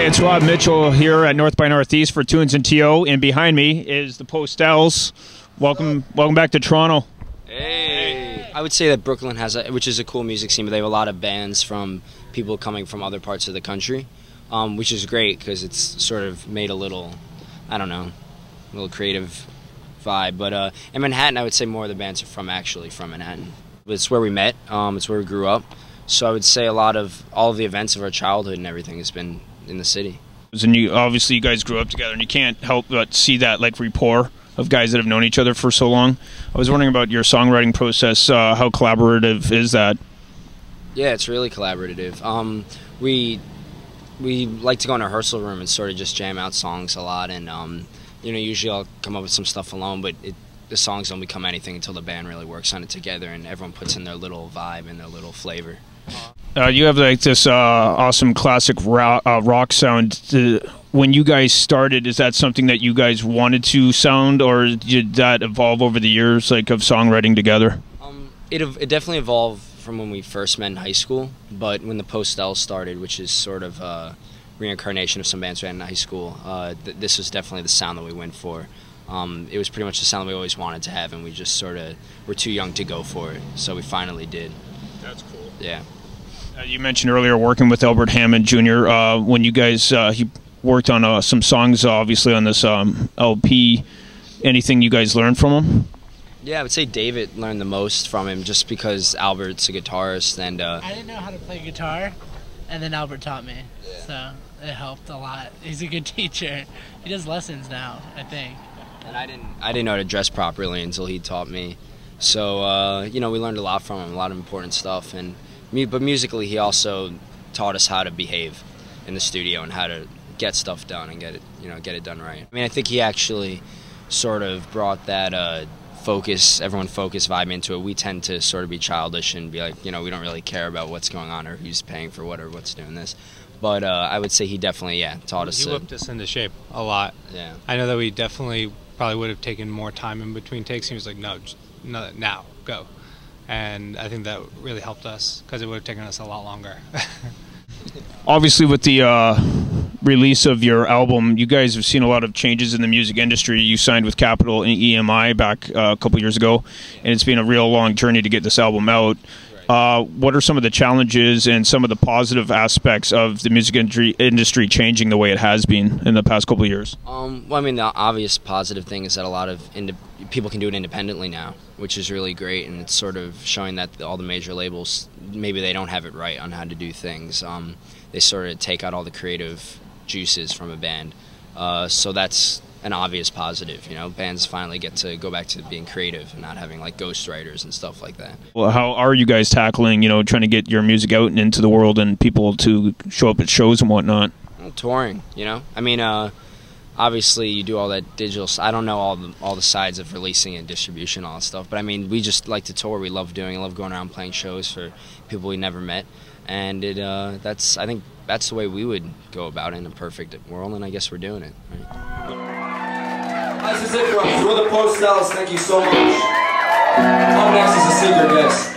It's Rob Mitchell here at North by Northeast for Tunes and TO, and behind me is the Postelles. Welcome back to Toronto. Hey. I would say that Brooklyn has, which is a cool music scene, but they have a lot of bands from people coming from other parts of the country, which is great because it's sort of made a little, I don't know, a little creative vibe. But in Manhattan, I would say more of the bands are from Manhattan. It's where we met. It's where we grew up. So I would say all of the events of our childhood and everything has been in the city. And obviously you guys grew up together, and you can't help but see that like rapport of guys that have known each other for so long. I was wondering about your songwriting process. How collaborative is that? Yeah, it's really collaborative. We like to go in a rehearsal room and sort of just jam out songs a lot, and you know, usually I'll come up with some stuff alone, but the songs don't become anything until the band really works on it together and everyone puts in their little vibe and their little flavor. You have like this awesome classic rock sound. When you guys started, is that something that you guys wanted to sound, or did that evolve over the years, like of songwriting together? It definitely evolved from when we first met in high school, but when the Postelles started, which is sort of a reincarnation of some bands we had in high school, this was definitely the sound that we went for. It was pretty much the sound that we always wanted to have, and we just sort of were too young to go for it, so we finally did. That's cool. Yeah. You mentioned earlier working with Albert Hammond Jr. When you guys he worked on some songs, obviously on this LP. Anything you guys learned from him? Yeah, I would say David learned the most from him, just because Albert's a guitarist, and I didn't know how to play guitar, and then Albert taught me, so it helped a lot. He's a good teacher. He does lessons now, I think. And I didn't know how to dress properly until he taught me. So you know, we learned a lot from him, a lot of important stuff, but musically he also taught us how to behave in the studio and how to get stuff done and get it done right. I mean, I think he actually sort of brought that everyone focus vibe into it. We tend to sort of be childish and be like, you know, we don't really care about what's going on or who's paying for what or what's doing this. But I would say he definitely, taught us. He whipped us into shape a lot. Yeah. I know that we definitely probably would have taken more time in between takes. He was like, no, now, go. And I think that really helped us because it would have taken us a lot longer. Obviously, with the release of your album, you guys have seen a lot of changes in the music industry. You signed with Capitol and EMI back a couple years ago, and it's been a real long journey to get this album out. What are some of the challenges and some of the positive aspects of the music industry changing the way it has been in the past couple of years? Well, I mean, the obvious positive thing is that a lot of people can do it independently now, which is really great, and it's sort of showing that all the major labels, maybe they don't have it right on how to do things. They sort of take out all the creative juices from a band, so that's an obvious positive. You know, bands finally get to go back to being creative and not having like ghostwriters and stuff like that. Well, how are you guys tackling, trying to get your music out and into the world and people to show up at shows and whatnot? Well, touring, I mean, obviously you do all that digital. I don't know all the sides of releasing and distribution, all that stuff, but I mean, we just like to tour. We love going around playing shows for people we never met, and I think that's the way we would go about it in a perfect world, and I guess we're doing it. Right? This is it, folks. We're the Postelles. Thank you so much. Up next is a secret guest.